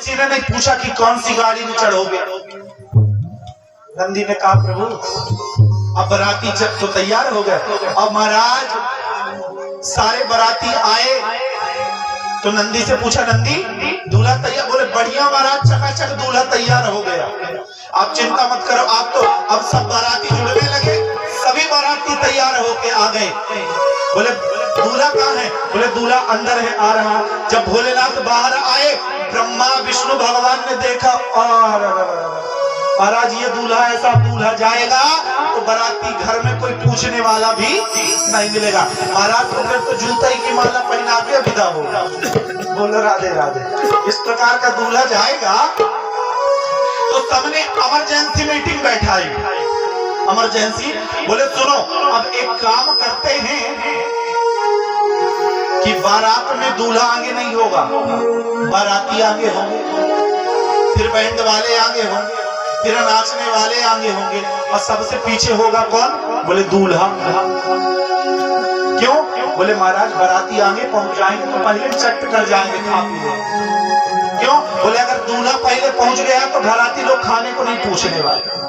किसी ने नहीं पूछा कि कौन सी गाड़ी में चढ़ोगे। नंदी ने कहा प्रभु अब बाराती जब तो तैयार हो गए। अब महाराज सारे बाराती आए तो नंदी से पूछा नंदी दूल्हा तैयार? बोले बढ़िया महाराज, चकाचक दूल्हा तैयार हो गया, आप चिंता मत करो। आप तो अब सब बाराती जुड़ने लगे, सभी बाराती तैयार होके आ गए। बोले दूल्हा कहाँ है? बोले दूल्हा अंदर है, आ रहा। जब भोलेनाथ बाहर आए, ब्रह्मा विष्णु भगवान ने देखा और महाराज ये दूल्हा ऐसा दूल्हा जाएगा तो बाराती घर में कोई पूछने वाला भी नहीं मिलेगा। महाराज तो फिर तो जूता ही की माला पहना के विदा होगा। बोलो राधे राधे। इस प्रकार का दूल्हा जाएगा तो सबने इमरजेंसी मीटिंग बैठाई। इमरजेंसी बोले सुनो अब एक काम करते हैं कि बारात में दूल्हा आगे नहीं होगा, बाराती आगे होंगे, फिर बैंड वाले आगे होंगे, फिर नाचने वाले आगे होंगे और सबसे पीछे होगा कौन? बोले दूल्हा। क्यों? बोले महाराज बाराती आगे पहुंच जाएंगे तो पहले चट कर जाएंगे खा पी। क्यों? बोले अगर दूल्हा पहले पहुंच गया तो बाराती लोग खाने को नहीं पूछने वाले।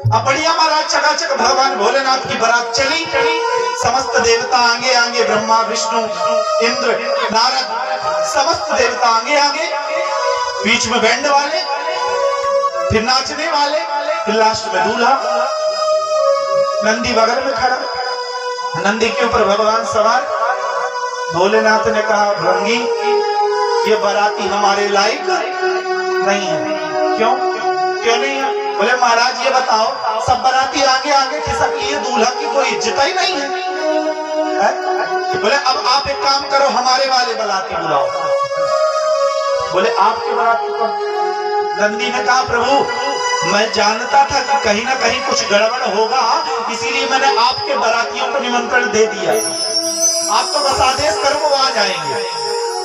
अब बढ़िया महाराज चकाचक भगवान भोलेनाथ की बारात चली, समस्त देवता आगे आगे, ब्रह्मा विष्णु इंद्र नारद समस्त देवता आगे आगे, बीच में बैंड वाले, फिर नाचने वाले, फिर लास्ट में दूल्हा। नंदी बगल में खड़ा, नंदी के ऊपर भगवान सवार। भोलेनाथ ने कहा भृंगी ये बाराती हमारे लायक नहीं है। क्यों? क्यों नहीं है? बोले महाराज ये बताओ सब बाराती आगे आगे खिसक लिए, दूल्हा की कोई इज्जत ही नहीं है। बोले अब आप एक काम करो हमारे वाले बाराती बुलाओ। बोले आपके बाराती को? नंदी ने कहा प्रभु मैं जानता था कि कहीं ना कहीं कुछ गड़बड़ होगा, इसीलिए मैंने आपके बारातियों को निमंत्रण दे दिया। आप तो बस आदेश करो वो आ जाएंगे।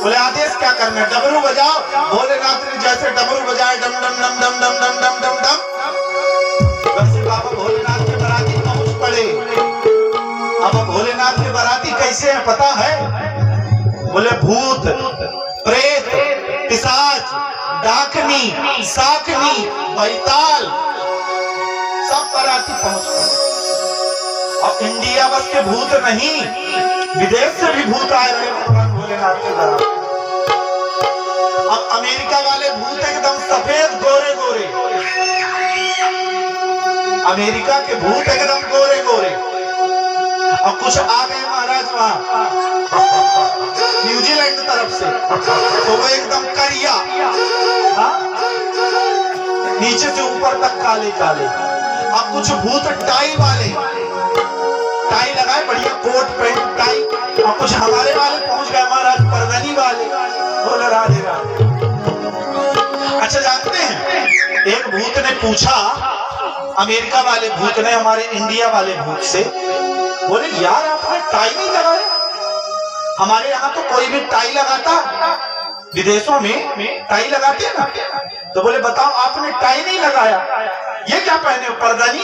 बोले आदेश क्या करना है? डमरू बजाओ। भोलेनाथ ने जैसे डमरू बजाए डम डम डम डम डम डम डम डम डम, वैसे बाबा भोलेनाथ के बाराती पहुंच पड़े। अब भोलेनाथ के बाराती कैसे है पता है? बोले भूत प्रेत पिशाच डाकनी साकनी बैताल सब बाराती पहुंच गए। अब इंडिया बस के भूत नहीं, विदेश से भी भूत आए रहे भगवान भोलेनाथ के बारात। अब अमेरिका वाले भूत एकदम सफेद गोरे गोरे, अमेरिका के भूत एकदम गोरे गोरे। और कुछ आ गए महाराज वहां न्यूजीलैंड तरफ से, तो वो एकदम करिया, नीचे से ऊपर तक काले काले। अब कुछ भूत टाई वाले, टाई लगाए बढ़िया कोट पैंट टाई। और कुछ हमारे वाले पहुंच गए महाराज परदनी वाले। बोले राधे राधे। अच्छा जानते हैं एक भूत ने पूछा अमेरिका वाले भूत ने हमारे इंडिया वाले भूत से, बोले यार आपने टाई नहीं लगाया, हमारे यहाँ तो कोई भी टाई लगाता, विदेशों में टाई लगाते हैं ना। तो बोले बताओ आपने टाई नहीं लगाया, ये क्या पहने हो परदानी?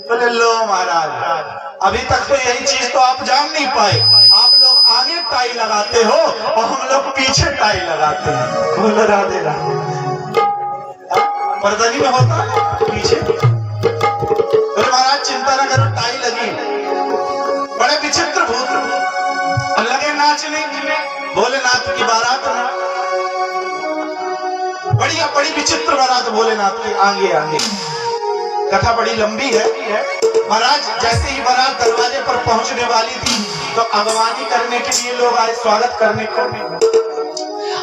बोले लो महाराज अभी तक तो यही चीज तो आप जान नहीं पाए, आप लोग आगे टाई लगाते हो और हम लोग पीछे टाई लगाते हैं। बोले राधे राधे। परदानी में होता है पीछे। बोले महाराज चिंता न करो टाई लगी। बड़े विचित्र भूत लगे नाचने भोलेनाथ की बारात में। बड़ी विचित्र बारात भोलेनाथ की आगे आगे। कथा बड़ी लंबी है महाराज। जैसे ही बारात दरवाजे पर पहुंचने वाली थी तो अगवानी करने के लिए लोग आए, स्वागत करने।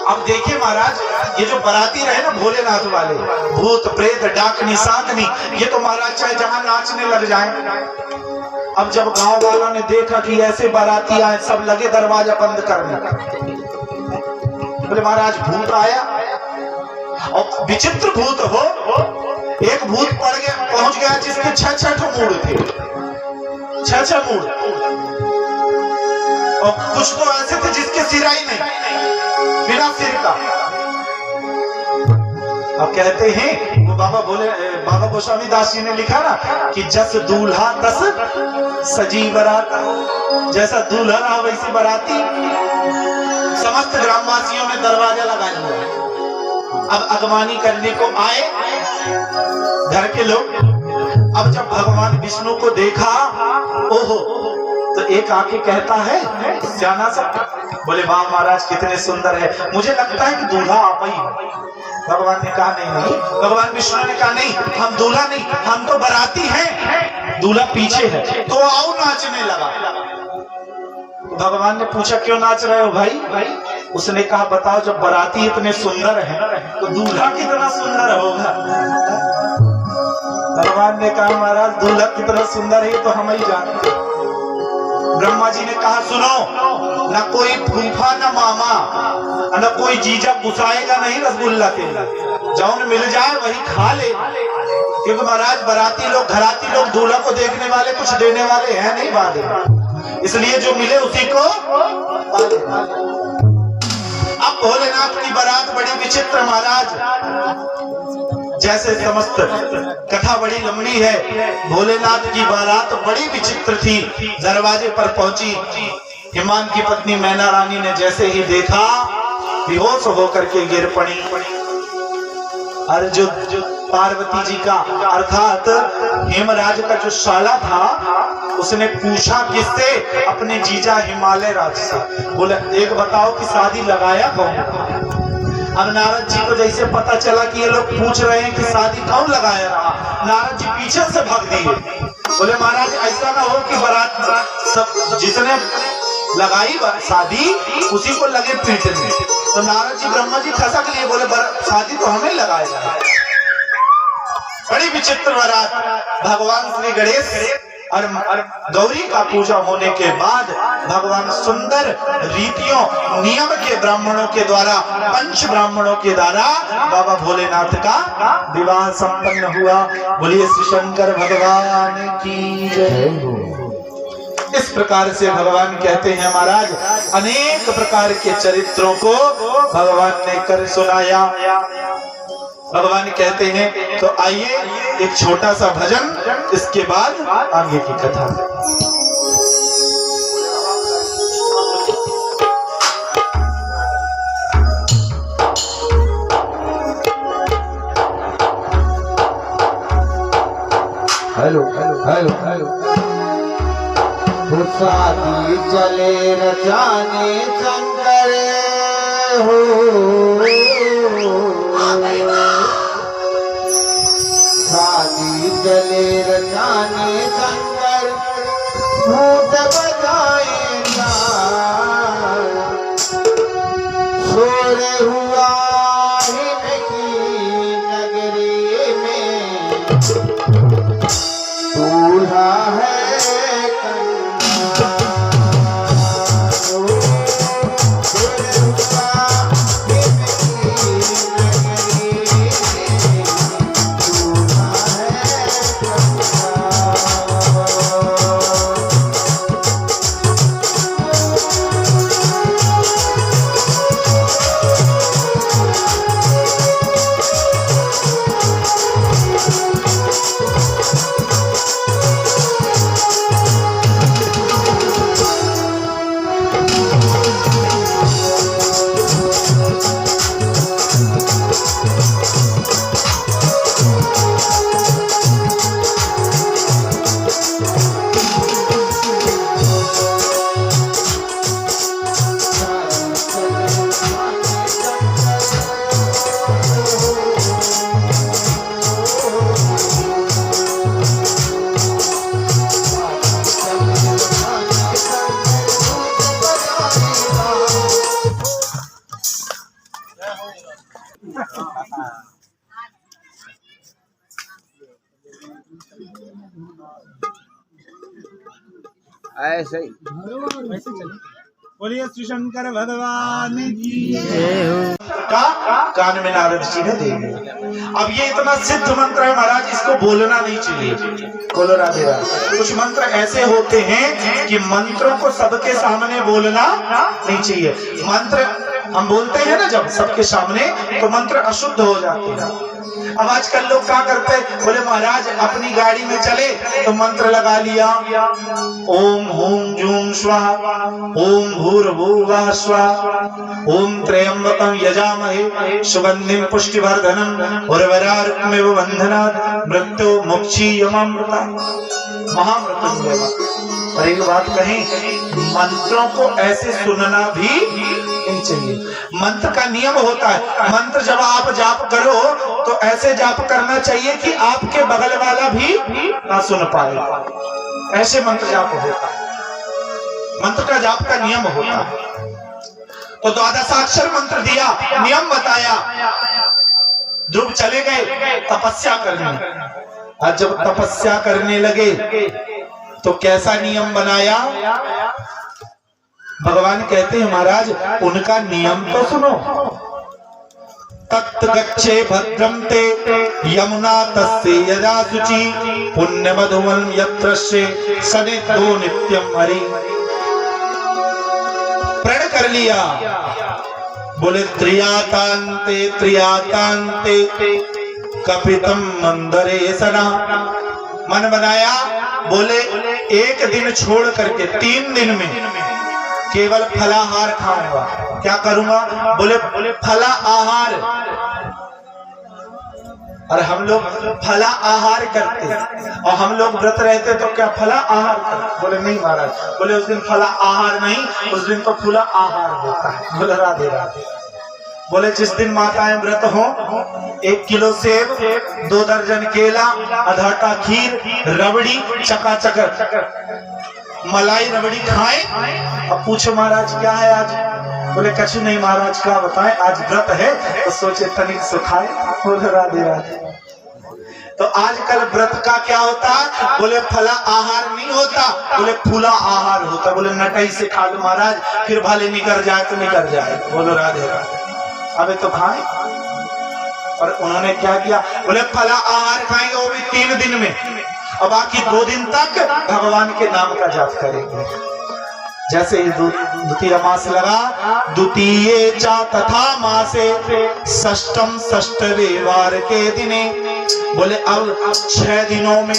अब देखिए महाराज ये जो बाराती रहे ना भोलेनाथ वाले, भूत प्रेत डाकनी साकनी, ये तो महाराज चाहे जहां नाचने लग जाए। अब जब गांव वालों ने देखा कि ऐसे बाराती आए, सब लगे दरवाजा बंद करने। बोले महाराज भूत आया, और विचित्र भूत हो। एक भूत पहुंच गया जिसके 6 मूड थे, 6 मूड। और कुछ तो ऐसे थे जिसके सिर ही नहीं, बिना सिर का। अब कहते हैं वो बाबा गोस्वामी दास जी ने लिखा ना कि जस दूल्हा तस सजी बारात, जैसा दूल्हा रहा वैसी बाराती। समस्त ग्रामवासियों ने दरवाजा लगा लिया। अब अगवानी करने को आए घर के लोग। अब जब भगवान विष्णु को देखा, ओहो, तो एक आके कहता है जाना सा, बोले वाह महाराज कितने सुंदर है, मुझे लगता है कि दूल्हा आप ही। भगवान ने कहा नहीं, भगवान विष्णु ने कहा नहीं, हम दूल्हा नहीं, हम तो बाराती हैं, दूल्हा पीछे है। तो आओ नाचने लगा। भगवान ने पूछा क्यों नाच रहे हो भाई? उसने कहा बताओ, जब बाराती इतने सुंदर है तो दूल्हा कितना सुंदर होगा। भगवान ने कहा महाराज दूल्हा कितना सुंदर है तो हम ही जानते। ब्रह्मा जी ने कहा सुनो, न कोई फूफा न मामा न कोई जीजा गुस्साएगा नहीं रसगुल्ला के, जौन मिल जाए वही खा ले, क्योंकि महाराज बाराती लोग घराती लोग दूल्हा को देखने वाले कुछ देने वाले हैं नहीं बात, इसलिए जो मिले उसी को पा ले। अब भोलेनाथ की बारात बड़ी विचित्र महाराज, जैसे समस्त कथा बड़ी लंबी है, भोलेनाथ की बारात बड़ी विचित्र थी। दरवाजे पर पहुंची, हिमान की पत्नी मैना रानी ने जैसे ही देखा बेहोश होकर के गिर पड़ी। और जो पार्वती जी का अर्थात हेमराज का जो साला था, उसने पूछा किससे? अपने जीजा हिमालय राज से। बोले एक बताओ कि शादी लगाया कौन? अब नारद जी को जैसे पता चला कि ये लोग पूछ रहे हैं कि शादी कौन लगाया रहा, नारद जी पीछे से भाग दिए। बोले महाराज ऐसा ना हो कि बारात सब जिसने लगाई शादी उसी को लगे पीटने। तो नारद जी ब्रह्मा जी खसक लिए, बोले शादी तो हमें लगाया। बड़ी विचित्र बारात। भगवान श्री गणेश और गौरी का पूजा होने के बाद भगवान सुंदर रीतियों नियम के ब्राह्मणों के द्वारा, पंच ब्राह्मणों के द्वारा बाबा भोलेनाथ का विवाह संपन्न हुआ। बोलिए श्री शंकर भगवान की जय। इस प्रकार से भगवान कहते हैं महाराज अनेक प्रकार के चरित्रों को भगवान ने कर सुनाया। भगवान कहते हैं तो आइए एक छोटा सा भजन, इसके बाद आगे की कथा। Hello hello hello hello. शादी चले रचाने शंकर हो, शादी चले रचाने शंकर, भूत बजाएगा शोर हुआ हिमकी नगरी में, दूल्हा है ऐसे ही बोलिए श्री शंकर भगवान की का कान में नारद जी ने दे दिया। अब ये इतना सिद्ध मंत्र है महाराज, इसको बोलना नहीं चाहिए। बोलो राधे राधे। कुछ मंत्र ऐसे होते हैं कि मंत्रों को सबके सामने बोलना नहीं चाहिए। मंत्र हम बोलते हैं ना जब सबके सामने, तो मंत्र अशुद्ध हो जाते हैं। अब आजकल लोग क्या करते हैं, बोले महाराज अपनी गाड़ी में चले तो मंत्र लगा लिया, ओम हूं जूं स्वाहा, ओम भूर्भुवः स्वाहा, ओम त्र्यंबकं यजामहे सुगंधिं पुष्टिवर्धनम् उर्वरारुकमिव बन्धनात् मृत्यो मोक्षीयमामृतम्। महामृत्युंजय। और एक बात कहें, मंत्रों को ऐसे सुनना भी नहीं चाहिए। मंत्र का नियम होता है, मंत्र जब आप जाप करो तो ऐसे जाप करना चाहिए कि आपके बगल वाला भी ना सुन पाए, ऐसे मंत्र जाप होता है। मंत्र का जाप का नियम होता है। तो द्वादशाक्षर मंत्र दिया, नियम बताया। ध्रुव चले गए तपस्या करने, और जब तपस्या करने लगे तो कैसा नियम बनाया? भगवान कहते हैं महाराज उनका नियम तो सुनो। तत् गच्छे भद्रम ते यमुना तस्से यदा शुचि पुण्य मधुवम यत्रस्ये सनिधो नित्यम हरि। प्रण कर लिया, बोले त्रियातान्ते त्रियातान्ते कपितम मंदरे सना। मन बनाया, बोले एक दिन छोड़ करके 3 दिन में केवल फलाहार खाऊंगा। क्या करूंगा? बोले फला आहार। और हम लोग फला आहार करते और हम लोग व्रत रहते तो क्या फला आहार करते? बोले नहीं महाराज, बोले उस दिन फला आहार नहीं, उस दिन तो फूला आहार होता है। बोले राधे राधे। बोले जिस दिन माताएं व्रत हो 1 किलो सेब, 2 दर्जन केला, आधा खीर, रबड़ी, चकाचक मलाई रबड़ी खाएं। अब पूछो महाराज क्या है आज? बोले कछु नहीं महाराज, क्या बताएं, आज व्रत है तो सोचे तनिक सुखाए। बोले राधे राधे। तो आजकल व्रत का क्या होता? बोले फला आहार नहीं होता, बोले फूला आहार होता। बोले नटाई से खा लो महाराज, फिर भले निकल जाए तो निकल जाए। बोलो राधे राधे। अबे तो खाए। और उन्होंने क्या किया? बोले फला आहार खाएंगे वो भी 3 दिन में, और बाकी 2 दिन तक भगवान के नाम का जाप करेंगे। जैसे ही द्वितीय मास लगा, द्वितीय चा तथा मासे षष्ठम षष्ठवेवार के दिने। बोले अब 6 दिनों में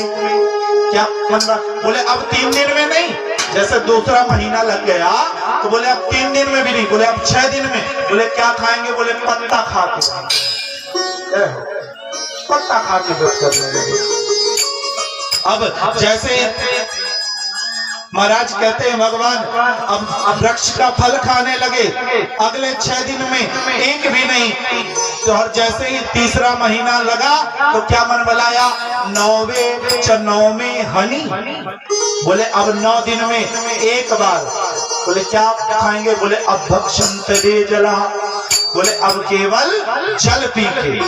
क्या मतलब? बोले अब 3 दिन में नहीं, जैसे दूसरा महीना लग गया तो बोले अब 3 दिन में भी नहीं, बोले अब 6 दिन में। बोले क्या खाएंगे? बोले पत्ता खा के, पत्ता खा के व्रत करने लगे। अब जैसे महाराज कहते हैं भगवान अब वृक्ष का फल खाने लगे, अगले 6 दिन में एक भी नहीं। तो और जैसे ही तीसरा महीना लगा तो क्या मन बनाया? 9वें चनौवें हनी। बोले अब 9 दिन में एक बार। बोले क्या खाएंगे? बोले अब भक्षंतरे जला। बोले अब केवल जल पी के,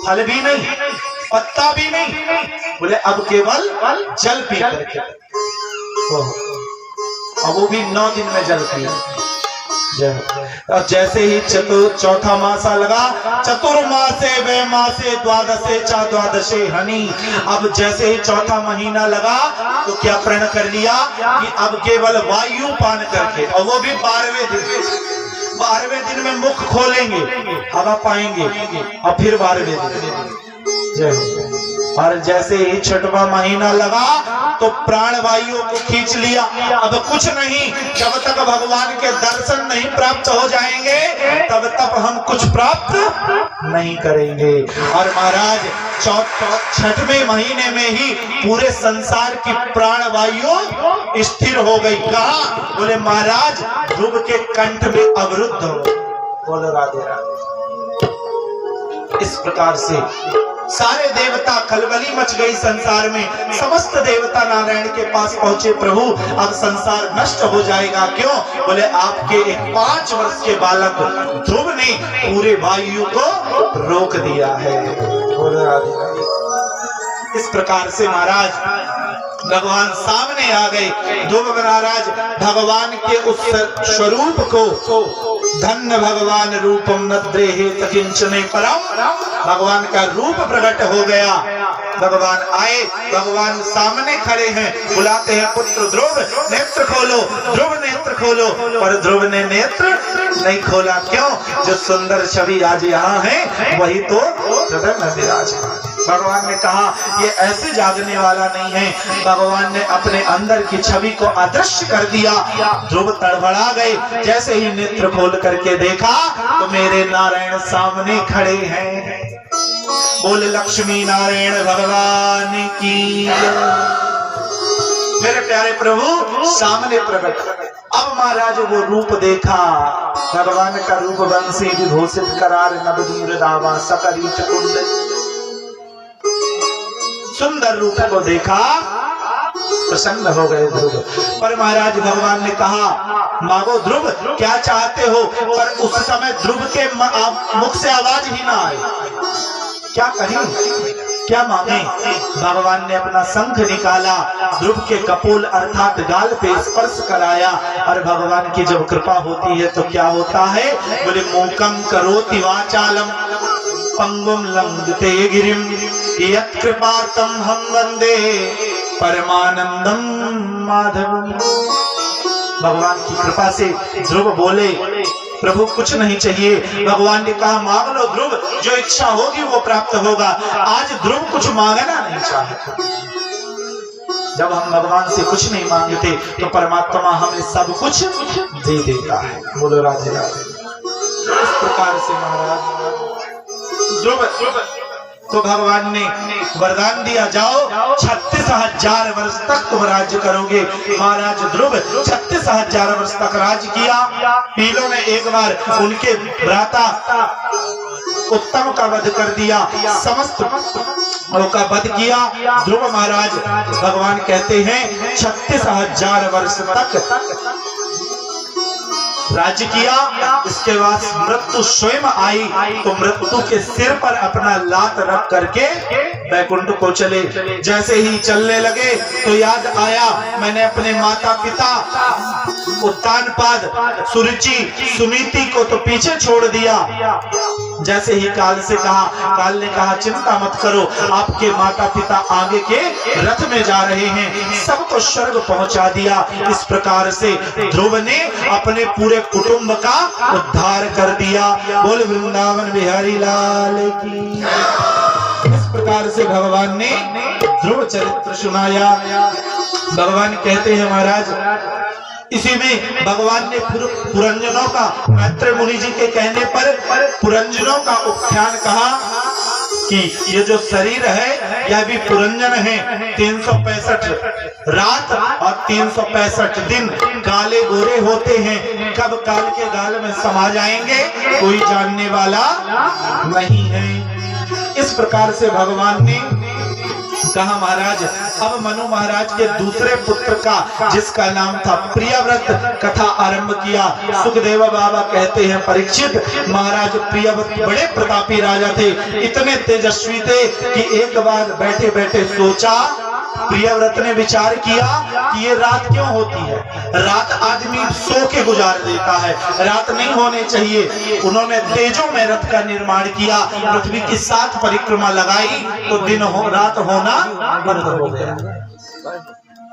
फल भी नहीं, पत्ता भी नहीं, बोले अब केवल जल पी करके। अब वो भी 9 दिन में जल पिया। और जैसे ही चौथा मासा लगा, चतुर्मासे वे मासे द्वादशे चा द्वादशे हनी। अब जैसे ही चौथा महीना लगा तो क्या प्रण कर लिया कि अब केवल वायु पान करके, और वो भी 12वें दिन। 12वें दिन में मुख खोलेंगे, हवा पाएंगे, और फिर 12वें दिन। जय। और जैसे ही 6वां महीना लगा तो प्राण वायु को खींच लिया। अब कुछ नहीं, जब तक भगवान के दर्शन नहीं प्राप्त हो जाएंगे तब तक हम कुछ प्राप्त नहीं करेंगे। और महाराज 6वें महीने में ही पूरे संसार की प्राण वायु स्थिर हो गई। कहा? बोले महाराज ध्रुव के कंठ में अवरुद्ध हो। बोलो राधे राधे। इस प्रकार से सारे देवता, खलबली मच गई संसार में। समस्त देवता नारायण के पास पहुंचे, प्रभु अब संसार नष्ट हो जाएगा। क्यों? बोले आपके एक 5 वर्ष के बालक ध्रुव ने पूरे वायु को रोक दिया है। बोलो राधे राधे। इस प्रकार से महाराज भगवान सामने आ गए। ध्रुव महाराज भगवान के उस स्वरूप को, धन्य भगवान रूपम न द्रेहे किंचने परम, भगवान का रूप प्रकट हो गया। भगवान आए, भगवान सामने खड़े हैं, बुलाते हैं पुत्र ध्रुव नेत्र खोलो, ध्रुव नेत्र खोलो, पर ध्रुव ने नेत्र नहीं खोला। क्यों? जो सुंदर छवि आज यहाँ है वही तो हृदय में विराजमान। भगवान ने कहा ये ऐसे जागने वाला नहीं है। भगवान ने अपने अंदर की छवि को अदृश्य कर दिया। ध्रुव तड़बड़ा गए। जैसे ही नेत्र खोल करके देखा तो मेरे नारायण सामने खड़े हैं। बोल लक्ष्मी नारायण भगवान की। मेरे प्यारे प्रभु सामने प्रकट। अब महाराज वो रूप देखा, भगवान का रूप बंसी विभूषित करार नवदीर दावा सकरीच कुंड। सुंदर रूप को देखा, प्रसन्न हो गए ध्रुव। पर महाराज भगवान ने कहा मांगो ध्रुव क्या चाहते हो, पर उस समय ध्रुव के मुख से आवाज ही ना आई। क्या कहें, क्या मांगे? भगवान ने अपना शंख निकाला, ध्रुव के कपोल अर्थात गाल पे स्पर्श कराया। और भगवान की जब कृपा होती है तो क्या होता है? बोले मूकम करोति वाचालम पंगुम लंघते गिरिम यत् कृपातम हम वंदे परमानंदम माधवम। भगवान की कृपा से ध्रुव बोले प्रभु कुछ नहीं चाहिए। भगवान ने कहा मांग लो ध्रुव, जो इच्छा होगी वो प्राप्त होगा। आज ध्रुव कुछ मांगना नहीं चाहता। जब हम भगवान से कुछ नहीं मांगते तो परमात्मा हमें सब कुछ दे देता है। बोलो राधे राधे। इस प्रकार से महाराज ध्रुव तो भगवान ने वरदान दिया, जाओ 36,000 वर्ष तक तुम राज्य करोगे। महाराज ध्रुव 36,000 वर्ष तक राज्य किया। पीलों ने एक बार उनके भ्राता उत्तम का वध कर दिया, समस्त का वध किया। ध्रुव महाराज भगवान कहते हैं 36,000 वर्ष तक राज्य किया। इसके बाद मृत्यु स्वयं आई तो मृत्यु के सिर पर अपना लात रख करके वैकुंठ को चले। जैसे ही चलने लगे तो याद आया मैंने अपने माता पिता उत्तानपाद सुरुचि सुनीति को तो पीछे छोड़ दिया। जैसे ही काल से कहा, काल ने कहा चिंता मत करो, आपके माता पिता आगे के रथ में जा रहे हैं, सबको स्वर्ग पहुंचा दिया। इस प्रकार से ध्रुव ने अपने पूरे कुटुंब का उद्धार कर दिया। बोल वृंदावन बिहारी लाल की। इस प्रकार से भगवान ने ध्रुव चरित्र सुनाया। भगवान कहते हैं महाराज इसी में भगवान ने पुरंजनों का, मैत्रेय मुनि जी के कहने पर पुरंजनों का उपाख्यान कहा कि ये जो शरीर है यह भी पुरंजन है। 365 रात और 365 दिन काले गोरे होते हैं। कब काल के गाल में समा जाएंगे कोई जानने वाला नहीं है। इस प्रकार से भगवान ने कहा महाराज अब मनु महाराज के दूसरे पुत्र का जिसका नाम था प्रियव्रत कथा आरंभ किया। सुखदेव बाबा कहते हैं परीक्षित महाराज प्रियव्रत बड़े प्रतापी राजा थे, इतने तेजस्वी थे कि एक बार बैठे बैठे सोचा, प्रियव्रत ने विचार किया कि ये रात क्यों होती है, रात आदमी सो के गुजार देता है, रात नहीं होने चाहिए। उन्होंने तेजों में रथ का निर्माण किया, पृथ्वी की 7 परिक्रमा लगाई तो दिन हो रात होना बंद हो गया।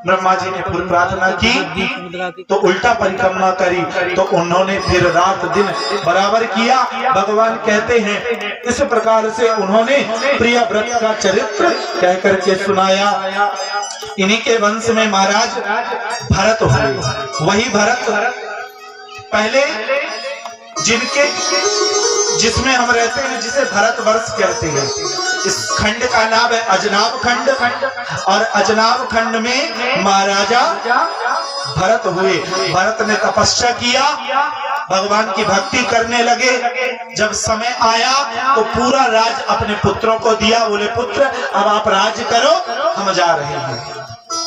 ब्रह्मा जी ने फिर प्रार्थना की तो उल्टा परिक्रमा करी तो उन्होंने फिर रात दिन बराबर किया। भगवान कहते हैं इस प्रकार से उन्होंने प्रियव्रत का चरित्र कह करके सुनाया। इन्हीं के वंश में महाराज भरत हुए। वही भरत पहले जिसमें हम रहते हैं जिसे भरत वर्ष कहते हैं। इस खंड का नाम है अजनाब खंड और अजनाब खंड में महाराजा भरत हुए। भरत ने तपस्या किया, भगवान की भक्ति करने लगे। जब समय आया तो पूरा राज अपने पुत्रों को दिया। बोले पुत्र अब आप राज्य करो, हम जा रहे हैं।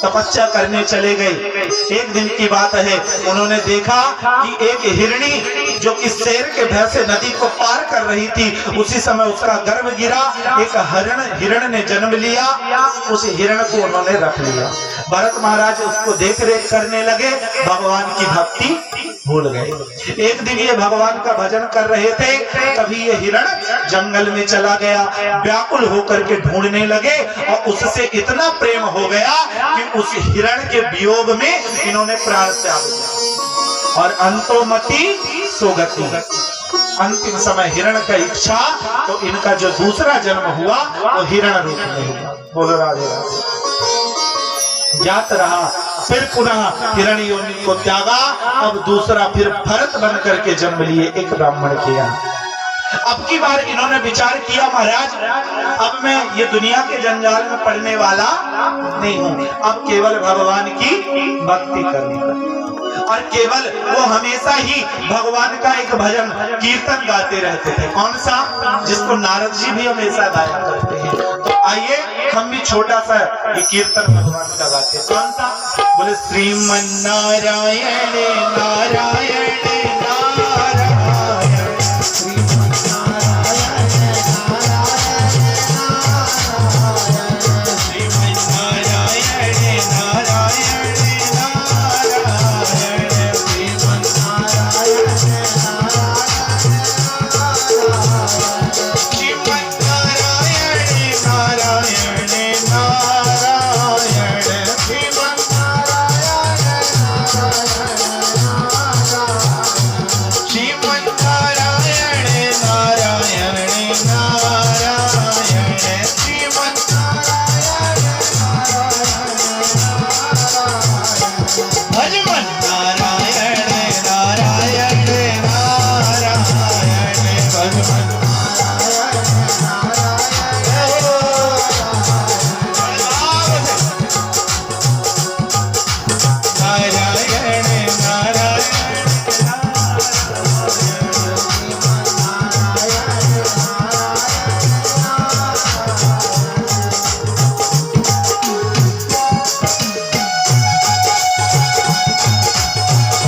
तपस्या करने चले गए। एक दिन की बात है, उन्होंने देखा कि एक हिरणी जो कि शेर के भय से नदी को पार कर रही थी, उसी समय उसका गर्भ गिरा, एक हिरण ने जन्म लिया। उस हिरण को उन्होंने रख लिया। भरत महाराज उसको देख रेख करने लगे, भगवान की भक्ति भूल गए। एक दिन ये भगवान का भजन कर रहे थे, तभी ये हिरण जंगल में चला गया। व्याकुल होकर के ढूंढने लगे और उससे इतना प्रेम हो गया कि उस हिरण के वियोग में इन्होंने प्राण त्याग दिया। और अंतोमति सोगति, अंतिम समय हिरण का इच्छा, तो इनका जो दूसरा जन्म हुआ वो हिरण रूप में हुआ। बोलो राधे राधे। ज्ञात रहा, फिर पुनः हिरण योनि को त्यागा। अब दूसरा फिर भरत बन करके जन्म लिए एक ब्राह्मण के यहाँ। अब की बार इन्होंने विचार किया, महाराज अब मैं ये दुनिया के जंजाल में पड़ने वाला नहीं हूँ, अब केवल भगवान की भक्ति करनी है। और केवल वो हमेशा ही भगवान का एक भजन कीर्तन गाते रहते थे। कौन सा? जिसको नारद जी भी हमेशा गाया करते हैं। तो आइए हम भी छोटा सा ये कीर्तन भगवान का गाते। कौन सा? बोले श्रीमन नारायण नारायण नारायण, श्रीमन नारायण नारायण नारायण, श्रीमन नारायण नारायण नारायण,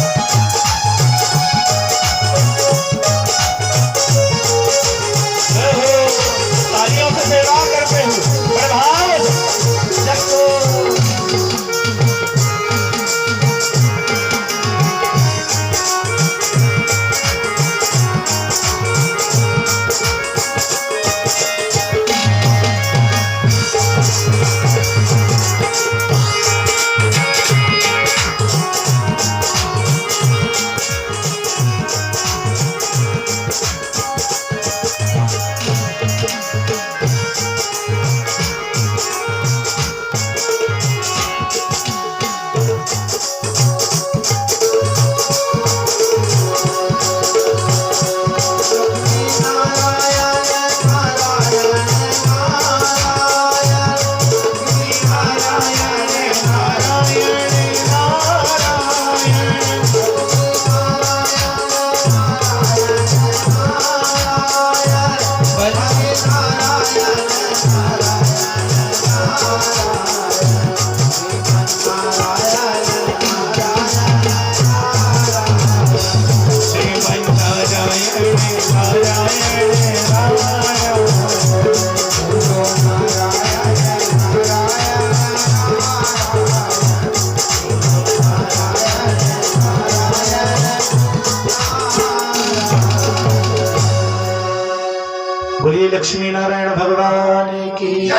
श्रीमन नारायण बोलिए लक्ष्मी नारायण भगवान की जय।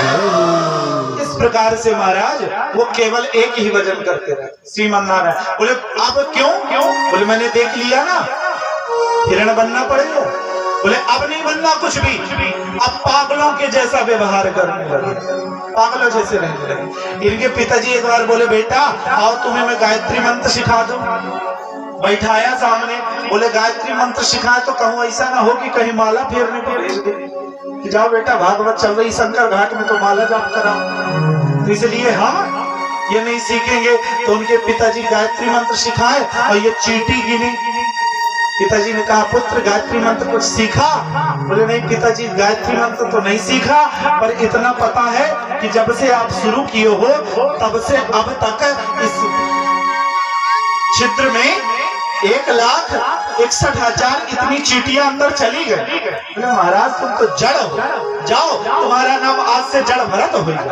इस प्रकार से महाराज वो केवल एक ही भजन करते रहे, श्रीमन नारायण। बोले अब क्यों? बोले मैंने देख लिया ना, हिरण बनना पड़ेगा। बोले अब नहीं बनना कुछ भी, अब पागलों के जैसा व्यवहार करने लगे, पागलों जैसे रहने लगे। इनके पिताजी एक बार बोले बेटा आओ तुम्हें मैं गायत्री मंत्र सिखा दूं। बैठाया सामने, बोले गायत्री मंत्र सिखाए तो कहूँ ऐसा ना हो कि कहीं माला फेरने को भेज दे कि जाओ बेटा भागवत चल रही शंकर घाट में तो माला जाप कराओ, तो इसलिए हम ये नहीं सीखेंगे। तो उनके पिताजी गायत्री मंत्र सिखाए और ये चींटी गिनी, पिताजी ने कहा पुत्र गायत्री मंत्र कुछ सीखा? बोले नहीं पिताजी, गायत्री मंत्र तो नहीं सीखा, पर इतना पता है कि जब से आप शुरू किए हो तब से अब तक इस छिद्र में 1,61,000 इतनी चीटियां अंदर चली गई। बोले महाराज तुम तो जड़ हो, जाओ तुम्हारा नाम आज से जड़ भरत हो गया।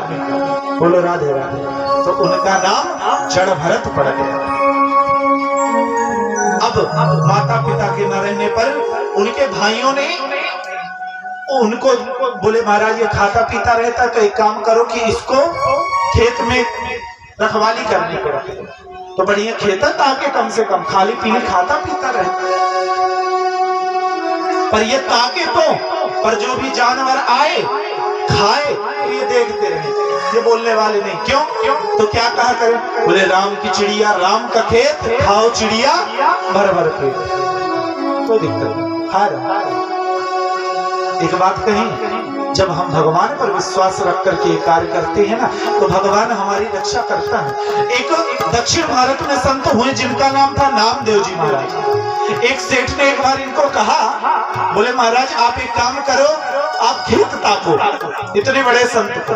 बोलो राधे राधे। तो उनका नाम जड़ भरत पड़ गया। अब माता पिता के न रहने पर उनके भाइयों ने उनको बोले महाराज ये खाता पीता रहता तो एक काम करो कि इसको खेत में रखवाली करनी पड़े, तो बढ़िया खेता ताकि कम से कम खाली पीली खाता पीता रहे। पर ये ताकि तो पर जो भी जानवर आए खाए ये देखते रहे, ये बोलने वाले नहीं। क्यों? तो क्या कहा करें? बोले राम की चिड़िया राम का खेत, खाओ चिड़िया भर भर पेट। कोई दिक्कत नहीं, खा रहा। एक बात कही, जब हम भगवान पर विश्वास रख करके कार्य करते हैं ना तो भगवान हमारी रक्षा करता है। एक दक्षिण भारत में संत हुए जिनका नाम था नामदेव जी महाराज। एक सेठ ने एक बार इनको कहा, बोले महाराज आप एक काम करो, आप खेत ताको। इतने बड़े संत को